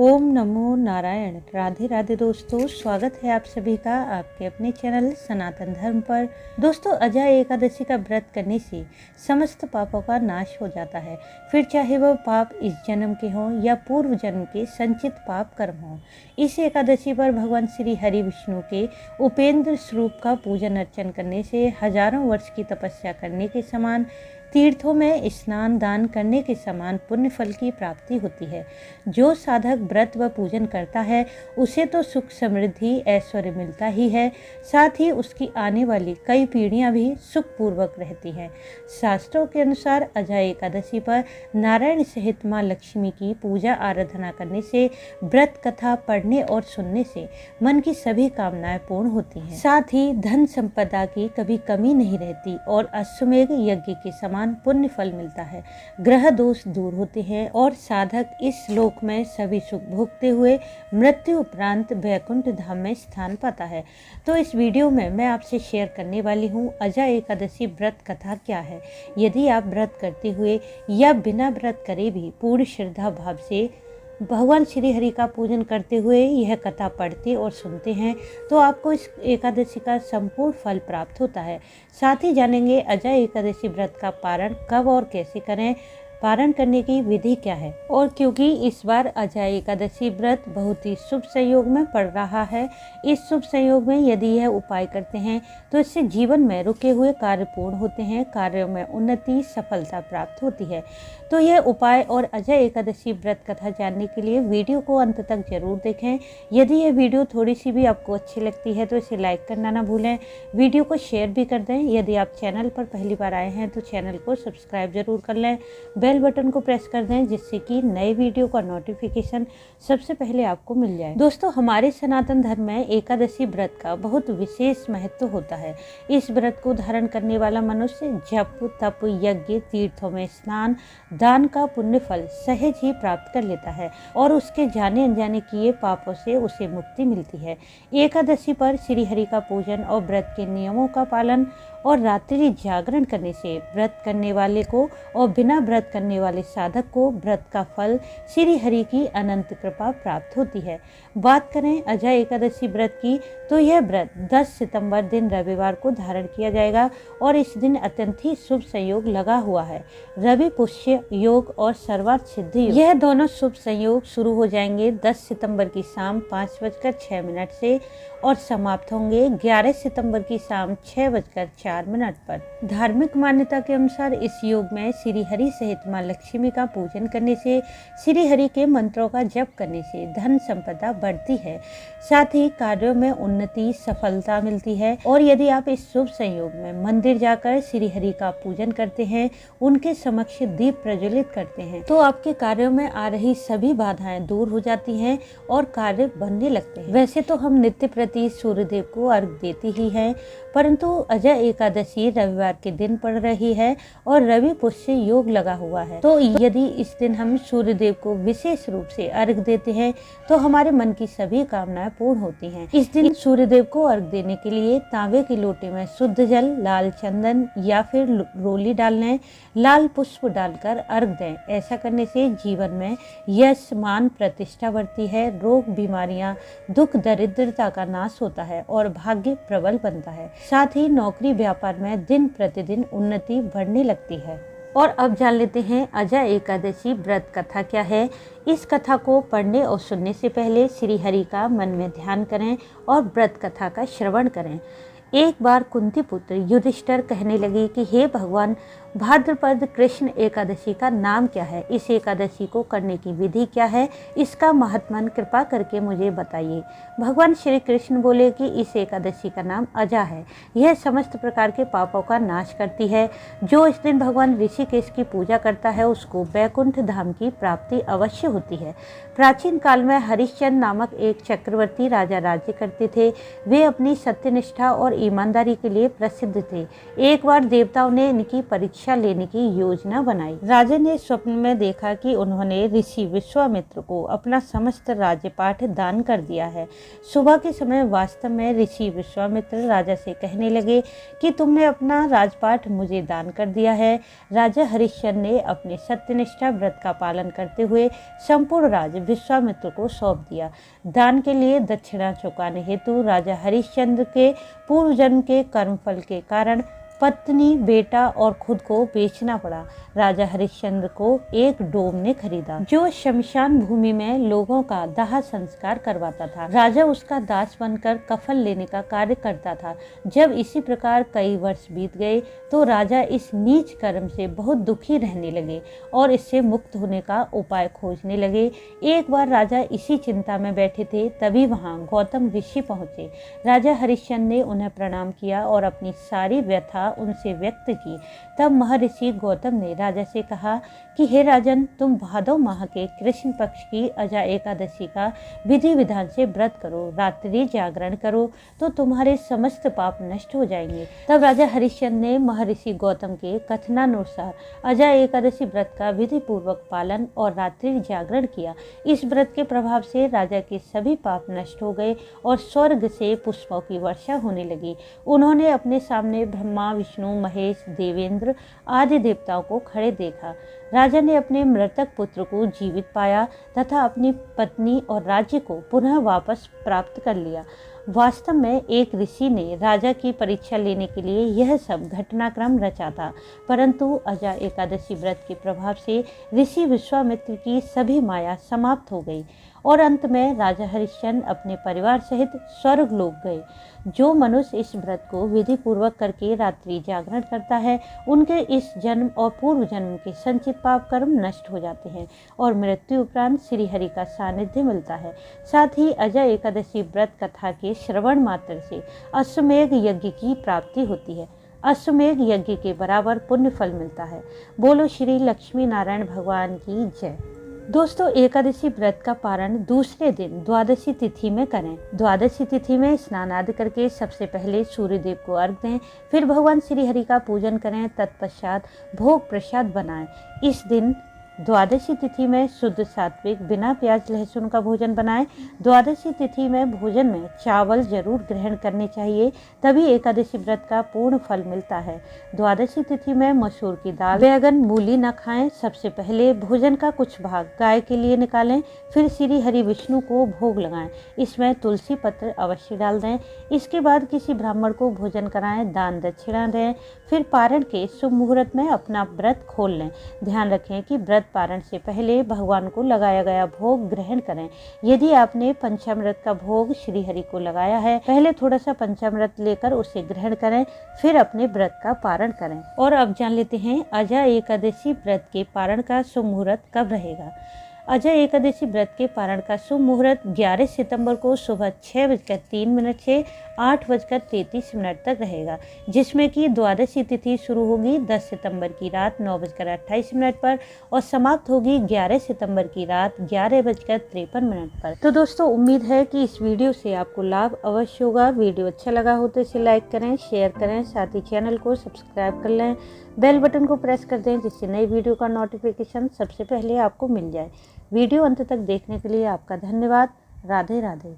ओम नमो नारायण। राधे राधे दोस्तों, स्वागत है आप सभी का आपके अपने चैनल सनातन धर्म पर। दोस्तों, अजय एकादशी का व्रत करने से समस्त पापों का नाश हो जाता है, फिर चाहे वह पाप इस जन्म के हों या पूर्व जन्म के संचित पाप कर्म हों। इस एकादशी पर भगवान श्री हरि विष्णु के उपेंद्र स्वरूप का पूजन अर्चन करने से हजारों वर्ष की तपस्या करने के समान, तीर्थों में स्नान दान करने के समान पुण्य फल की प्राप्ति होती है। जो साधक व्रत व पूजन करता है उसे तो सुख समृद्धि ऐश्वर्य मिलता ही है, साथ ही उसकी आने वाली कई पीढ़ियां भी सुखपूर्वक रहती हैं। शास्त्रों के अनुसार अजय एकादशी पर नारायण सहित मां लक्ष्मी की पूजा आराधना करने से, व्रत कथा पढ़ने और सुनने से मन की सभी कामनाएं पूर्ण होती हैं। साथ ही धन संपदा की कभी कमी नहीं रहती और अश्वमेध यज्ञ के समान पुण्य फल मिलता है। ग्रह दोष दूर होते हैं और साधक इस लोक में सभी सुख भोगते हुए मृत्यु उपरांत वैकुंठ धाम में स्थान पाता है। तो इस वीडियो में मैं आपसे शेयर करने वाली हूँ अजय एकादशी व्रत कथा क्या है। यदि आप व्रत करते हुए या बिना व्रत करे भी पूर्ण श्रद्धा भाव से भगवान श्री हरि का पूजन करते हुए यह कथा पढ़ते और सुनते हैं तो आपको इस एकादशी का संपूर्ण फल प्राप्त होता है। साथ ही जानेंगे अजय एकादशी व्रत का पारण कब और कैसे करें, पारण करने की विधि क्या है। और क्योंकि इस बार अजय एकादशी व्रत बहुत ही शुभ संयोग में पड़ रहा है, इस शुभ संयोग में यदि यह उपाय करते हैं तो इससे जीवन में रुके हुए कार्य पूर्ण होते हैं, कार्यों में उन्नति सफलता प्राप्त होती है। तो यह उपाय और अजय एकादशी व्रत कथा जानने के लिए वीडियो को अंत तक जरूर देखें। यदि यह वीडियो थोड़ी सी भी आपको अच्छी लगती है तो इसे लाइक करना ना भूलें, वीडियो को शेयर भी कर दें। यदि आप चैनल पर पहली बार आए हैं तो चैनल को सब्सक्राइब जरूर कर लें, बेल बटन को प्रेस कर दें जिससे कि नए वीडियो का नोटिफिकेशन सबसे पहले आपको मिल जाए। दोस्तों, हमारे सनातन धर्म में एकादशी व्रत का बहुत विशेष महत्व होता है। इस व्रत को धारण करने वाला मनुष्य जप तप यज्ञ तीर्थों में स्नान दान का पुण्य फल सहज ही प्राप्त कर लेता है और उसके जाने अनजाने किए पापों से उसे मुक्ति मिलती है। एकादशी पर श्री हरि का पूजन और व्रत के नियमों का पालन और रात्रि जागरण करने से व्रत करने वाले को और बिना व्रत करने वाले साधक को व्रत का फल श्री हरि की अनंत कृपा प्राप्त होती है। बात करें अजय एकादशी व्रत की तो यह व्रत 10 सितंबर दिन रविवार को धारण किया जाएगा और इस दिन अत्यंत ही शुभ संयोग लगा हुआ है। रवि पुष्य योग और सर्वार्थ सिद्धि योग, यह दोनों शुभ संयोग शुरू हो जाएंगे 10 सितंबर की शाम 5:06 से और समाप्त होंगे 11 सितंबर की शाम 6:04 पर। धार्मिक मान्यता के अनुसार इस योग में श्री हरि सहित मां लक्ष्मी का पूजन करने से, श्री हरि के मंत्रों का जप करने से धन संपदा बढ़ती है, साथ ही कार्यों में उन्नति सफलता मिलती है। और यदि आप इस शुभ संयोग में मंदिर जाकर श्री हरि का पूजन करते हैं, उनके समक्ष दीप प्रज्वलित करते हैं तो आपके कार्यों में आ रही सभी बाधाएं दूर हो जाती हैं और कार्य बनने लगते हैं। वैसे तो हम नित्य प्रति सूर्यदेव को अर्घ देते ही हैं, परंतु अजय एकादशी रविवार के दिन पड़ रही है और रवि पुष्य योग लगा हुआ है, तो यदि इस दिन हम सूर्यदेव को विशेष रूप से अर्घ देते हैं तो हमारे मन की सभी कामनाएं पूर्ण होती हैं। इस दिन सूर्यदेव को अर्घ देने के लिए तांबे के लोटे में शुद्ध जल, लाल चंदन या फिर रोली डालने, लाल पुष्प डालकर अर्घ दें। ऐसा करने से जीवन में यश मान प्रतिष्ठा बढ़ती है, रोग बीमारियां दुख दरिद्रता का नाश होता है और भाग्य प्रबल बनता है। साथ ही नौकरी व्यापार में दिन प्रतिदिन उन्नति बढ़ने लगती है। और अब जान लेते हैं अजय एकादशी व्रत कथा क्या है। इस कथा को पढ़ने और सुनने से पहले श्री हरि का मन में ध्यान करें और व्रत कथा का श्रवण करें। एक बार कुंती पुत्र युधिष्ठिर कहने लगे कि हे भगवान, भाद्रपद कृष्ण एकादशी का नाम क्या है, इस एकादशी को करने की विधि क्या है, इसका महात्म्य कृपा करके मुझे बताइए। भगवान श्री कृष्ण बोले कि इस एकादशी का नाम अजा है। यह समस्त प्रकार के पापों का नाश करती है। जो इस दिन भगवान ऋषिकेश की पूजा करता है उसको वैकुंठ धाम की प्राप्ति अवश्य होती है। प्राचीन काल में हरिश्चंद्र नामक एक चक्रवर्ती राजा राज्य करते थे। वे अपनी सत्यनिष्ठा और ईमानदारी के लिए प्रसिद्ध थे। एक बार देवताओं ने इनकी परीक्षा परीक्षा लेने की योजना बनाई। राजा ने स्वप्न में देखा कि उन्होंने ऋषि विश्वामित्र को अपना समस्त राज्यपाठ दान कर दिया है। सुबह के समय वास्तव में ऋषि विश्वामित्र राजा से कहने लगे कि तुमने अपना राजपाठ मुझे दान कर दिया है। राजा हरिश्चंद्र ने अपने सत्यनिष्ठा व्रत का पालन करते हुए संपूर्ण राज विश्वामित्र को सौंप दिया। दान के लिए दक्षिणा चुकाने हेतु राजा हरिश्चंद्र के पूर्व जन्म के कर्मफल के कारण पत्नी, बेटा और खुद को बेचना पड़ा। राजा हरिश्चंद्र को एक डोम ने खरीदा जो शमशान भूमि में लोगों का दाह संस्कार करवाता था। राजा उसका दास बनकर कफन लेने का कार्य करता था। जब इसी प्रकार कई वर्ष बीत गए तो राजा इस नीच कर्म से बहुत दुखी रहने लगे और इससे मुक्त होने का उपाय खोजने लगे। एक बार राजा इसी चिंता में बैठे थे, तभी वहां गौतम ऋषि पहुंचे। राजा हरिश्चंद्र ने उन्हें प्रणाम किया और अपनी सारी व्यथा उनसे व्यक्त की। तब महर्षि गौतम ने राजा से कहा कि हे राजन, तुम भादव माह के कृष्ण पक्ष की अजा एकादशी का विधि विधान से व्रत करो, रात्रि जागरण करो तो तुम्हारे समस्त पाप नष्ट हो जाएंगे। तब राजा हरिश्चंद्र ने महर्षि गौतम के कथनानुसार अजा एकादशी व्रत का विधि पूर्वक पालन और रात्रि जागरण किया। इस व्रत के प्रभाव से राजा के सभी पाप नष्ट हो गए और स्वर्ग से पुष्पों की वर्षा होने लगी। उन्होंने अपने सामने ब्रह्मा, विष्णु, महेश, देवेंद्र आदि देवताओं को खड़े देखा। राजा ने अपने मृतक पुत्र को जीवित पाया तथा अपनी पत्नी और राज्य को पुनः वापस प्राप्त कर लिया। वास्तव में एक ऋषि ने राजा की परीक्षा लेने के लिए यह सब घटनाक्रम रचा था, परंतु अजा एकादशी व्रत के प्रभाव से ऋषि विश्वामित्र की सभी माया समाप्त हो गई और अंत में राजा हरिश्चंद्र अपने परिवार सहित स्वर्ग लोक गए। जो मनुष्य इस व्रत को विधि पूर्वक करके रात्रि जागरण करता है, उनके इस जन्म और पूर्व जन्म के संचित पाप कर्म नष्ट हो जाते हैं और मृत्यु उपरांत श्री हरि का सानिध्य मिलता है। साथ ही अजा एकादशी व्रत कथा के श्रवण मात्र से अश्वमेघ यज्ञ की प्राप्ति होती है। अश्वमेघ यज्ञ के बराबर पुण्य फल मिलता है। बोलो श्री लक्ष्मी नारायण भगवान की जय। दोस्तों, एकादशी व्रत का पारण दूसरे दिन द्वादशी तिथि में करें। द्वादशी तिथि में स्नान आदि करके सबसे पहले सूर्यदेव को अर्घ दें, फिर भगवान श्री हरि का पूजन करें, तत्पश्चात भोग प्रसाद बनाएं। इस दिन द्वादशी तिथि में शुद्ध सात्विक बिना प्याज लहसुन का भोजन बनाएं। द्वादशी तिथि में भोजन में चावल जरूर ग्रहण करने चाहिए, तभी एकादशी व्रत का पूर्ण फल मिलता है। द्वादशी तिथि में मसूर की दाल, बैगन, मूली न खाएं। सबसे पहले भोजन का कुछ भाग गाय के लिए निकालें, फिर श्री हरि विष्णु को भोग लगाएं। इसमें तुलसी पत्र अवश्य डाल दें। इसके बाद किसी ब्राह्मण को भोजन कराएं, दान दक्षिणा दें, फिर पारण के शुभ मुहूर्त में अपना व्रत खोल लें। ध्यान रखें कि व्रत पारण से पहले भगवान को लगाया गया भोग ग्रहण करें। यदि आपने पंचामृत का भोग श्री हरि को लगाया है, पहले थोड़ा सा पंचामृत लेकर उसे ग्रहण करें, फिर अपने व्रत का पारण करें। और अब जान लेते हैं अजा एकादशी व्रत के पारण का शुभ मुहूर्त कब रहेगा। अजय एकादशी व्रत के पारण का शुभ मुहूर्त 11 सितंबर को सुबह 6:03 से 8:33 तक रहेगा, जिसमें कि द्वादशी तिथि शुरू होगी 10 सितंबर की रात 9:28 पर और समाप्त होगी 11 सितंबर की रात 11:53 पर। तो दोस्तों, उम्मीद है कि इस वीडियो से आपको लाभ अवश्य होगा। वीडियो अच्छा लगा हो तो इसे लाइक करें, शेयर करें, साथ ही चैनल को सब्सक्राइब कर लें, बेल बटन को प्रेस कर दें जिससे नई वीडियो का नोटिफिकेशन सबसे पहले आपको मिल जाए। वीडियो अंत तक देखने के लिए आपका धन्यवाद। राधे राधे।